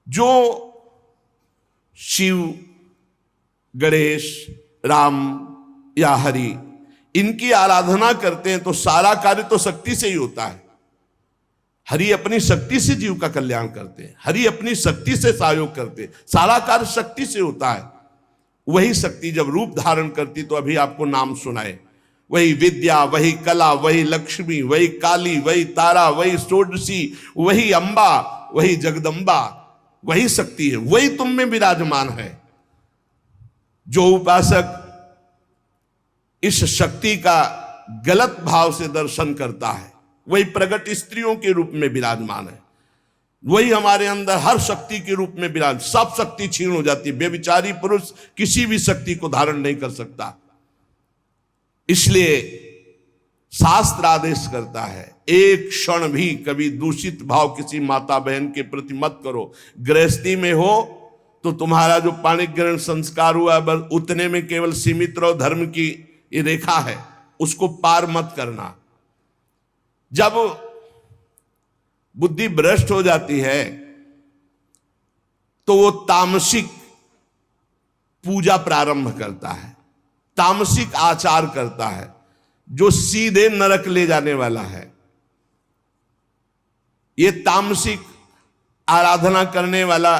जो शिव, गणेश, राम या हरि इनकी आराधना करते हैं तो सारा कार्य तो शक्ति से ही होता है। हरि अपनी शक्ति से जीव का कल्याण करते हैं, हरि अपनी शक्ति से सहयोग करते हैं, सारा कार्य शक्ति से होता है। वही शक्ति जब रूप धारण करती तो अभी आपको नाम सुनाए, वही विद्या, वही कला, वही लक्ष्मी, वही काली, वही तारा, वही षोडशी, वही अंबा, वही जगदम्बा, वही शक्ति है, वही तुम में विराजमान है। जो उपासक इस शक्ति का गलत भाव से दर्शन करता है वही प्रगट स्त्रियों के रूप में विराजमान है, वही हमारे अंदर हर शक्ति के रूप में विराज। सब शक्ति छीन हो जाती है, व्यभिचारी पुरुष किसी भी शक्ति को धारण नहीं कर सकता। इसलिए शास्त्र आदेश करता है एक क्षण भी कभी दूषित भाव किसी माता बहन के प्रति मत करो। गृहस्थी में हो तो तुम्हारा जो पाणिक ग्रहण संस्कार हुआ बस उतने में केवल सीमित रहो, धर्म की ये रेखा है उसको पार मत करना। जब बुद्धि भ्रष्ट हो जाती है तो वो तामसिक पूजा प्रारंभ करता है, तामसिक आचार करता है जो सीधे नरक ले जाने वाला है। ये तामसिक आराधना करने वाला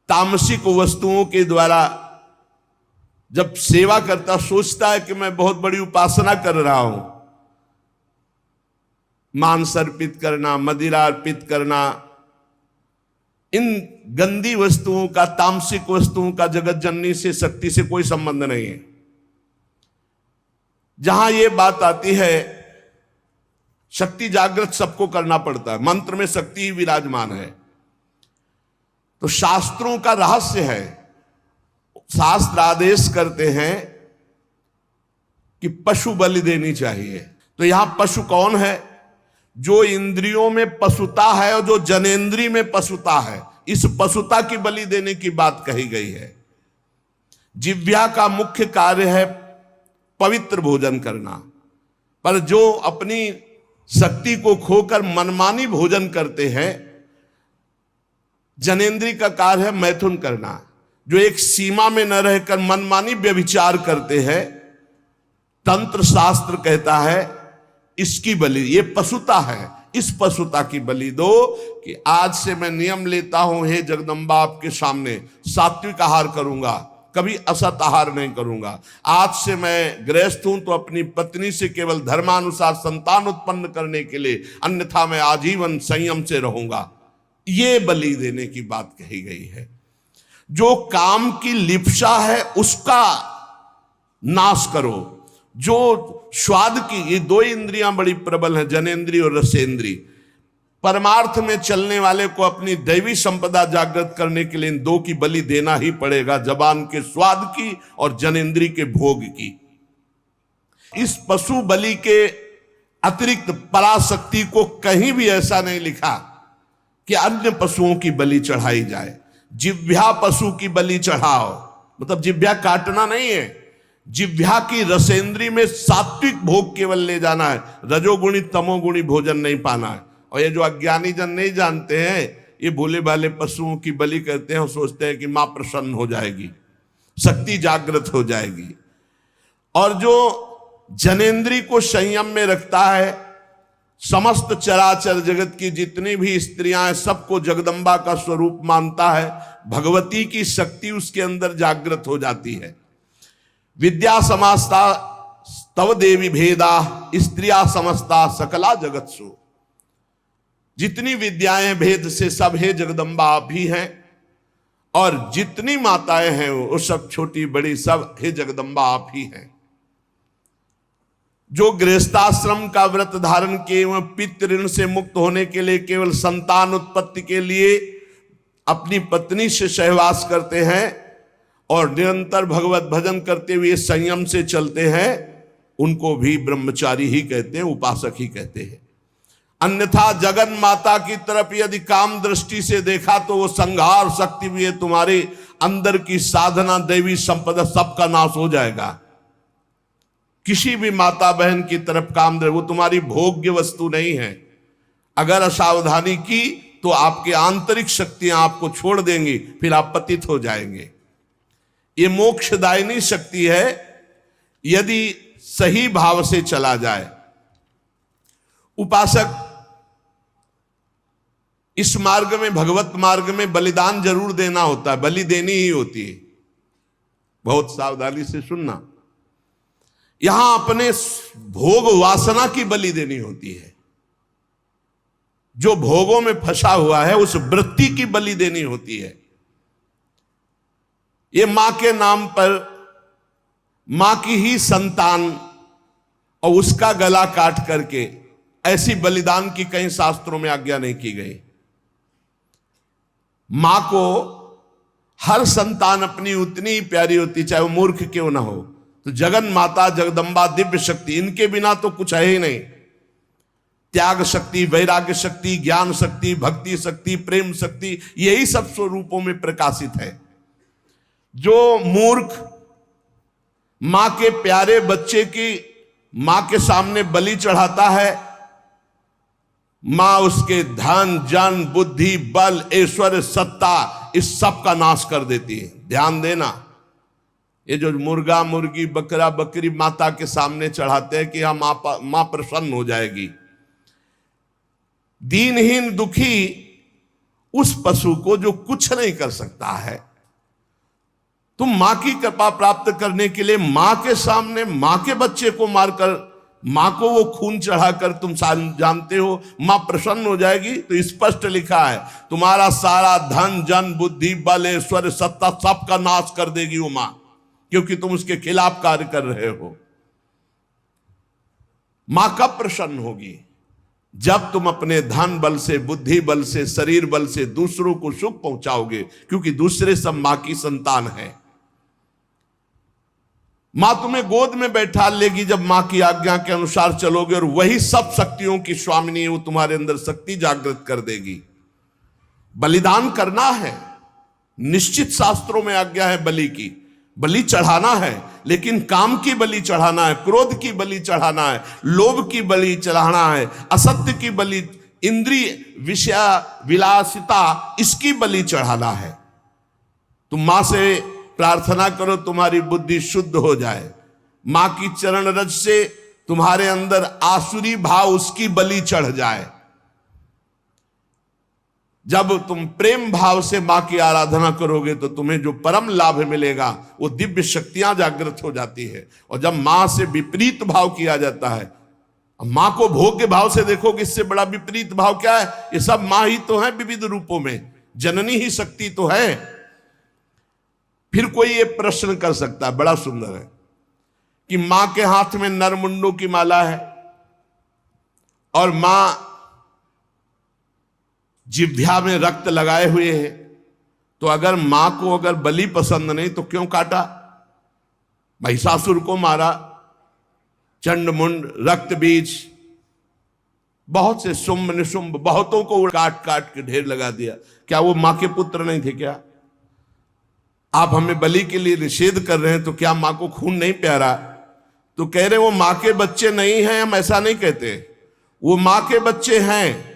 तामसिक वस्तुओं के द्वारा जब सेवा करता सोचता है कि मैं बहुत बड़ी उपासना कर रहा हूं, मांस अर्पित करना, मदिरा अर्पित करना, इन गंदी वस्तुओं का, तामसिक वस्तुओं का जगत जननी से, शक्ति से कोई संबंध नहीं है। जहां यह बात आती है शक्ति जागृत सबको करना पड़ता है, मंत्र में शक्ति ही विराजमान है। तो शास्त्रों का रहस्य है, शास्त्र आदेश करते हैं कि पशु बलि देनी चाहिए। तो यहां पशु कौन है? जो इंद्रियों में पशुता है और जो जनेंद्री में पशुता है, इस पशुता की बलि देने की बात कही गई है। जिह्वा का मुख्य कार्य है पवित्र भोजन करना, पर जो अपनी शक्ति को खोकर मनमानी भोजन करते हैं, जनेंद्री का कार्य है मैथुन करना। जो एक सीमा में न रहकर मनमानी व्यभिचार करते हैं, तंत्र शास्त्र कहता है इसकी बलि, ये पशुता है, इस पशुता की बलि दो कि आज से मैं नियम लेता हूं हे जगदम्बा आपके सामने सात्विक आहार करूंगा, कभी असत आहार नहीं करूंगा। आज से मैं गृहस्थ हूं तो अपनी पत्नी से केवल धर्मानुसार संतान उत्पन्न करने के लिए, अन्यथा मैं आजीवन संयम से रहूंगा। ये बलि देने की बात कही गई है। जो काम की लिप्सा है उसका नाश करो। जो स्वाद की, ये दो इंद्रियां बड़ी प्रबल हैं, जनेंद्री और रसेंद्री। परमार्थ में चलने वाले को अपनी दैवी संपदा जागृत करने के लिए इन दो की बलि देना ही पड़ेगा, जबान के स्वाद की और जनेंद्री के भोग की। इस पशु बलि के अतिरिक्त पराशक्ति को कहीं भी ऐसा नहीं लिखा कि अन्य पशुओं की बलि चढ़ाई जाए। जिह्वा पशु की बलि चढ़ाओ, मतलब जिह्वा काटना नहीं है, जिह्वा की रसेंद्री में सात्विक भोग केवल ले जाना है, रजोगुणी तमोगुणी भोजन नहीं पाना है। और ये जो अज्ञानी जन नहीं जानते हैं, ये भोले भाले पशुओं की बलि करते हैं और सोचते हैं कि मां प्रसन्न हो जाएगी, शक्ति जागृत हो जाएगी। और जो जनेंद्री को संयम में रखता है, समस्त चराचर जगत की जितनी भी स्त्रियां हैं सबको जगदम्बा का स्वरूप मानता है, भगवती की शक्ति उसके अंदर जागृत हो जाती है। विद्या समास्ता तव देवी भेदा स्त्रिया समस्ता सकला जगत्सु। जितनी विद्याएं भेद से सब है जगदम्बा आप ही हैं, और जितनी माताएं हैं वो सब छोटी बड़ी सब हे जगदम्बा आप ही हैं। जो गृहस्थाश्रम का व्रत धारण किए एवं पितृ ऋण से मुक्त होने के लिए केवल संतान उत्पत्ति के लिए अपनी पत्नी से सहवास करते हैं और निरंतर भगवत भजन करते हुए संयम से चलते हैं, उनको भी ब्रह्मचारी ही कहते हैं, उपासक ही कहते हैं। अन्यथा जगन माता की तरफ यदि काम दृष्टि से देखा तो वो संहार शक्ति भी है, तुम्हारे अंदर की साधना दैवी संपदा सबका नाश हो जाएगा। किसी भी माता बहन की तरफ काम दे, वो तुम्हारी भोग्य वस्तु नहीं है। अगर असावधानी की तो आपकी आंतरिक शक्तियां आपको छोड़ देंगी, फिर आप पतित हो जाएंगे। ये मोक्षदायिनी शक्ति है यदि सही भाव से चला जाए। उपासक इस मार्ग में, भगवत मार्ग में बलिदान जरूर देना होता है, बलि देनी ही होती है। बहुत सावधानी से सुनना, यहां अपने भोग वासना की बलि देनी होती है। जो भोगों में फंसा हुआ है उस वृत्ति की बलि देनी होती है। ये मां के नाम पर मां की ही संतान और उसका गला काट करके, ऐसी बलिदान की कहीं शास्त्रों में आज्ञा नहीं की गई। मां को हर संतान अपनी उतनी ही प्यारी होती, चाहे वो मूर्ख क्यों ना हो। तो जगन माता, जगदम्बा, दिव्य शक्ति, इनके बिना तो कुछ है ही नहीं। त्याग शक्ति, वैराग्य शक्ति, ज्ञान शक्ति, भक्ति शक्ति, प्रेम शक्ति, यही सब स्वरूपों में प्रकाशित है। जो मूर्ख मां के प्यारे बच्चे की मां के सामने बलि चढ़ाता है, मां उसके धन, जन, बुद्धि, बल, ऐश्वर्य, सत्ता, इस सब का नाश कर देती है। ध्यान देना, ये जो मुर्गा, मुर्गी, बकरा, बकरी माता के सामने चढ़ाते हैं कि हम मां प्रसन्न हो जाएगी, दीनहीन दुखी उस पशु को जो कुछ नहीं कर सकता है, तुम मां की कृपा प्राप्त करने के लिए मां के सामने मां के बच्चे को मारकर, मां को वो खून चढ़ाकर तुम जानते हो मां प्रसन्न हो जाएगी। तो स्पष्ट लिखा है, तुम्हारा सारा धन, जन, बुद्धि, बल, ऐश्वर्य, सत्ता, सब का नाश कर देगी वो मां, क्योंकि तुम उसके खिलाफ कार्य कर रहे हो। मां कब प्रसन्न होगी? जब तुम अपने धन बल से, बुद्धि बल से, शरीर बल से दूसरों को सुख पहुंचाओगे, क्योंकि दूसरे सब मां की संतान है। मां तुम्हें गोद में बैठा लेगी जब मां की आज्ञा के अनुसार चलोगे, और वही सब शक्तियों की स्वामिनी, वो तुम्हारे अंदर शक्ति जागृत कर देगी। बलिदान करना है, निश्चित शास्त्रों में आज्ञा है बलि की, बलि चढ़ाना है, लेकिन काम की बलि चढ़ाना है, क्रोध की बलि चढ़ाना है, लोभ की बलि चढ़ाना है, असत्य की बलि, इंद्रिय विषय विलासिता, इसकी बलि चढ़ाना है। तुम मां से प्रार्थना करो तुम्हारी बुद्धि शुद्ध हो जाए, मां की चरण रज से तुम्हारे अंदर आसुरी भाव, उसकी बलि चढ़ जाए। जब तुम प्रेम भाव से मां की आराधना करोगे तो तुम्हें जो परम लाभ मिलेगा वो दिव्य शक्तियां जागृत हो जाती है। और जब मां से विपरीत भाव किया जाता है, मां को भोग के भाव से देखोगे, इससे बड़ा विपरीत भाव क्या है? ये सब मां ही तो है विविध रूपों में, जननी ही शक्ति तो है। फिर कोई ये प्रश्न कर सकता है, बड़ा सुंदर है, कि मां के हाथ में नरमुंडों की माला है और मां जिह्वा में रक्त लगाए हुए है, तो अगर मां को अगर बलि पसंद नहीं तो क्यों काटा? महिषासुर को मारा, चंड मुंड, रक्त बीज, बहुत से शुंभ निशुंभ, बहुतों को काट काट के ढेर लगा दिया। क्या वो मां के पुत्र नहीं थे क्या? आप हमें बलि के लिए निषेध कर रहे हैं, तो क्या मां को खून नहीं प्यारा? तो कह रहे वो मां के बच्चे नहीं हैं, हम ऐसा नहीं कहते, वो मां के बच्चे हैं,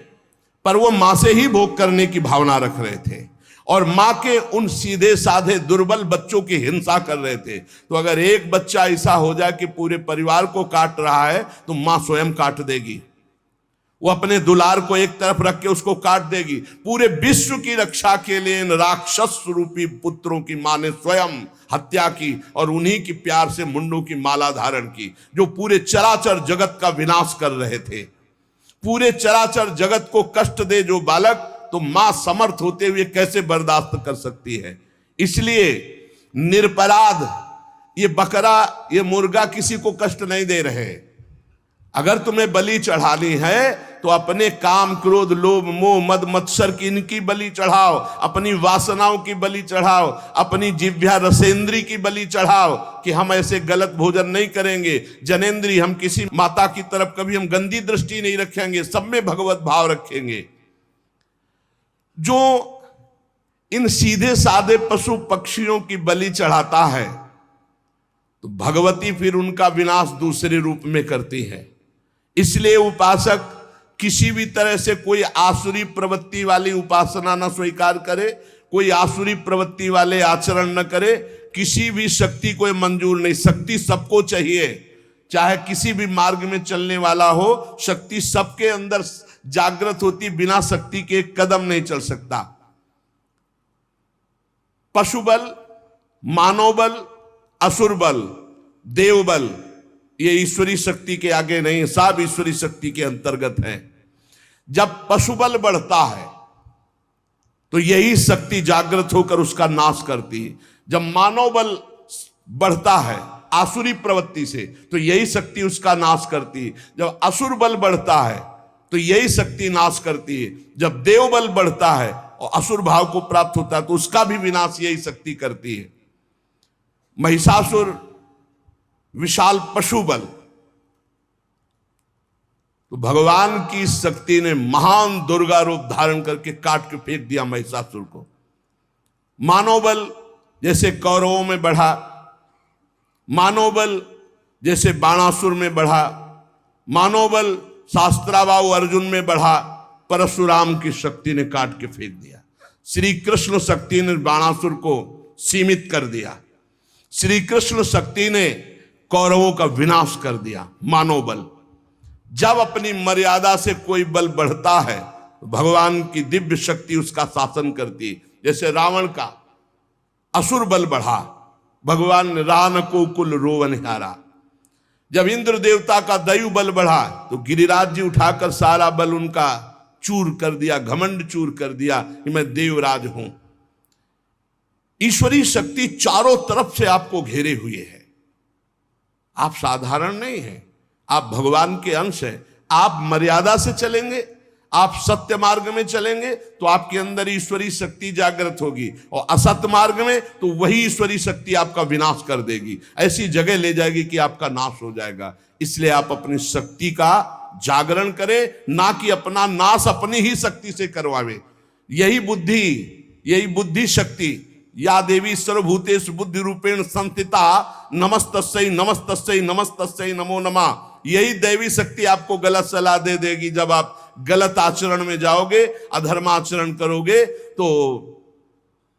पर वो मां से ही भोग करने की भावना रख रहे थे और मां के उन सीधे साधे दुर्बल बच्चों की हिंसा कर रहे थे। तो अगर एक बच्चा ऐसा हो जाए कि पूरे परिवार को काट रहा है, तो मां स्वयं काट देगी। वो अपने दुलार को एक तरफ रख के उसको काट देगी। पूरे विश्व की रक्षा के लिए इन राक्षस रूपी पुत्रों की मां ने स्वयं हत्या की और उन्हीं की प्यार से मुंडों की माला धारण की, जो पूरे चराचर जगत का विनाश कर रहे थे। पूरे चराचर जगत को कष्ट दे जो बालक, तो मां समर्थ होते हुए कैसे बर्दाश्त कर सकती है? इसलिए निरपराध ये बकरा, ये मुर्गा किसी को कष्ट नहीं दे रहे। अगर तुम्हें बलि चढ़ानी है तो अपने काम, क्रोध, लोभ, मोह, मद, मत्सर की इनकी बलि चढ़ाओ, अपनी वासनाओं की बलि चढ़ाओ, अपनी जिह्वा रसेंद्री की बलि चढ़ाओ कि हम ऐसे गलत भोजन नहीं करेंगे, जनेंद्री, हम किसी माता की तरफ कभी हम गंदी दृष्टि नहीं रखेंगे, सब में भगवत भाव रखेंगे। जो इन सीधे साधे पशु पक्षियों की बलि चढ़ाता है, तो भगवती फिर उनका विनाश दूसरे रूप में करती है। इसलिए उपासक, किसी भी तरह से कोई आसुरी प्रवृत्ति वाली उपासना न स्वीकार करे, कोई आसुरी प्रवृत्ति वाले आचरण न करे, किसी भी शक्ति को मंजूर नहीं। शक्ति सबको चाहिए, चाहे किसी भी मार्ग में चलने वाला हो, शक्ति सबके अंदर जागृत होती, बिना शक्ति के एक कदम नहीं चल सकता। पशु बल, मानव बल, असुर बल, देव बल, ये ईश्वरी शक्ति के आगे नहीं, सब ईश्वरी शक्ति के अंतर्गत है। जब पशु बल बढ़ता है तो यही शक्ति जागृत होकर उसका नाश करती है। जब मानव बल बढ़ता है आसुरी प्रवृत्ति से तो यही शक्ति उसका नाश करती है। जब असुर बल बढ़ता है तो यही शक्ति नाश करती है। जब देव बल बढ़ता है और असुर भाव को प्राप्त होता है तो उसका भी विनाश यही शक्ति करती है। महिषासुर विशाल पशु बल, तो भगवान की शक्ति ने महान दुर्गा रूप धारण करके काट के फेंक दिया महिषासुर को। मानव बल जैसे कौरवों में बढ़ा, मानव बल जैसे बाणासुर में बढ़ा, मानव बल शास्त्राबाहु अर्जुन में बढ़ा, परशुराम की शक्ति ने काट के फेंक दिया। श्री कृष्ण शक्ति ने बाणासुर को सीमित कर दिया। श्री कृष्ण शक्ति ने कौरवों का विनाश कर दिया। मानव बल, जब अपनी मर्यादा से कोई बल बढ़ता है तो भगवान की दिव्य शक्ति उसका शासन करती है। जैसे रावण का असुर बल बढ़ा, भगवान ने रान को कुल रोवनहारा। जब इंद्र देवता का दैव बल बढ़ा तो गिरिराज जी उठाकर सारा बल उनका चूर कर दिया, घमंड चूर कर दिया कि मैं देवराज हूं। ईश्वरी शक्ति चारों तरफ से आपको घेरे हुए है। आप साधारण नहीं हैं, आप भगवान के अंश हैं। आप मर्यादा से चलेंगे, आप सत्य मार्ग में चलेंगे तो आपके अंदर ईश्वरी शक्ति जागृत होगी, और असत्य मार्ग में तो वही ईश्वरी शक्ति आपका विनाश कर देगी, ऐसी जगह ले जाएगी कि आपका नाश हो जाएगा। इसलिए आप अपनी शक्ति का जागरण करें, ना कि अपना नाश अपनी ही शक्ति से करवावे। यही बुद्धि शक्ति, या देवी सर्वभूतेषु बुद्धि रूपेण संस्थिता नमस्तस्यै नमस्तस्यै नमस्तस्यै नमो नमः। यही दैवी शक्ति आपको गलत सलाह दे देगी। जब आप गलत आचरण में जाओगे, अधर्माचरण करोगे, तो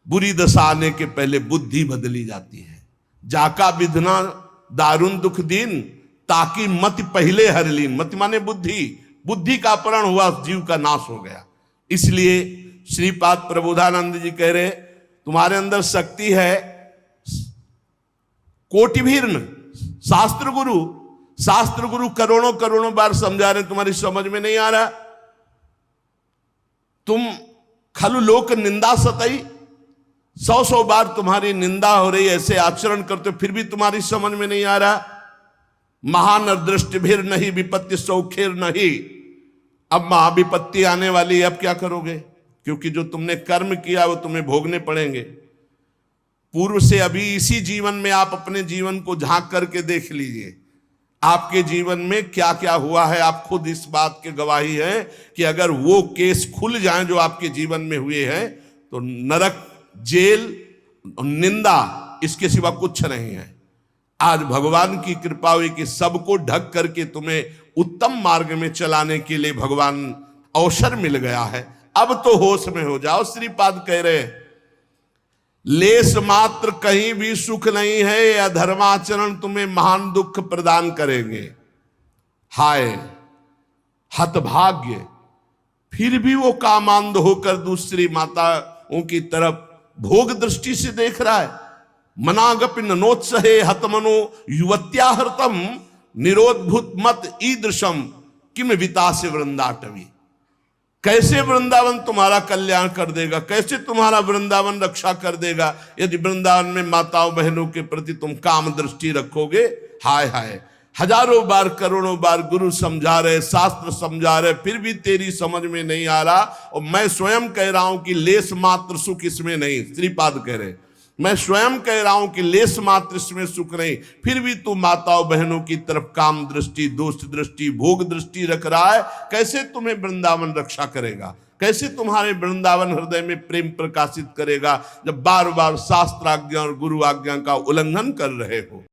बुरी दशा आने के पहले बुद्धि बदली जाती है। जाका विधना दारुण दुख दीन, ताकि मति पहले हर लीन। मति माने बुद्धि का अपहरण हुआ, जीव का नाश हो गया। इसलिए श्रीपाद प्रबोधानंद जी कह रहे, तुम्हारे अंदर शक्ति है कोटिभीर्न। शास्त्र गुरु करोड़ों करोड़ों बार समझा रहे, तुम्हारी समझ में नहीं आ रहा। तुम खलु लोक निंदा सतई, 100 बार तुम्हारी निंदा हो रही, ऐसे आचरण करते फिर भी तुम्हारी समझ में नहीं आ रहा। महानदृष्टिभीर नहीं विपत्ति सौखेर नहीं। अब महाविपत्ति आने वाली है, अब क्या करोगे? क्योंकि जो तुमने कर्म किया वो तुम्हें भोगने पड़ेंगे। पूर्व से अभी इसी जीवन में आप अपने जीवन को झांक करके देख लीजिए, आपके जीवन में क्या क्या हुआ है। आप खुद इस बात के गवाही हैं कि अगर वो केस खुल जाएं जो आपके जीवन में हुए हैं तो नरक, जेल, निंदा, इसके सिवा कुछ नहीं है। आज भगवान की कृपा हुई कि सबको ढक करके तुम्हें उत्तम मार्ग में चलाने के लिए भगवान अवसर मिल गया है। अब तो होश में हो जाओ। श्रीपाद कह रहे हैं, लेस मात्र कहीं भी सुख नहीं है, या धर्माचरण तुम्हें महान दुख प्रदान करेंगे। हाय हतभाग्य, फिर भी वो कामांध होकर दूसरी माताओं की तरफ भोग दृष्टि से देख रहा है। मनागपि नोत्सहे हतमनो युवत्या हृतम, निरोधभूत मत ईदृशम किम वितासे वृंदाटवी। कैसे वृंदावन तुम्हारा कल्याण कर देगा, कैसे तुम्हारा वृंदावन रक्षा कर देगा यदि वृंदावन में माताओं बहनों के प्रति तुम काम दृष्टि रखोगे। हाय हाय, हजारों बार करोड़ों बार गुरु समझा रहे, शास्त्र समझा रहे, फिर भी तेरी समझ में नहीं आ रहा। और मैं स्वयं कह रहा हूं कि लेस मात्र सुख इसमें नहीं। श्रीपाद कह रहे, मैं स्वयं कह रहा हूं कि लेस मात्र इसमें सुख नहीं, फिर भी तू माताओं बहनों की तरफ काम दृष्टि, दोस्त दृष्टि, भोग दृष्टि रख रहा है। कैसे तुम्हें वृंदावन रक्षा करेगा, कैसे तुम्हारे वृंदावन हृदय में प्रेम प्रकाशित करेगा जब बार बार शास्त्र आज्ञा और गुरु आज्ञा का उल्लंघन कर रहे हो।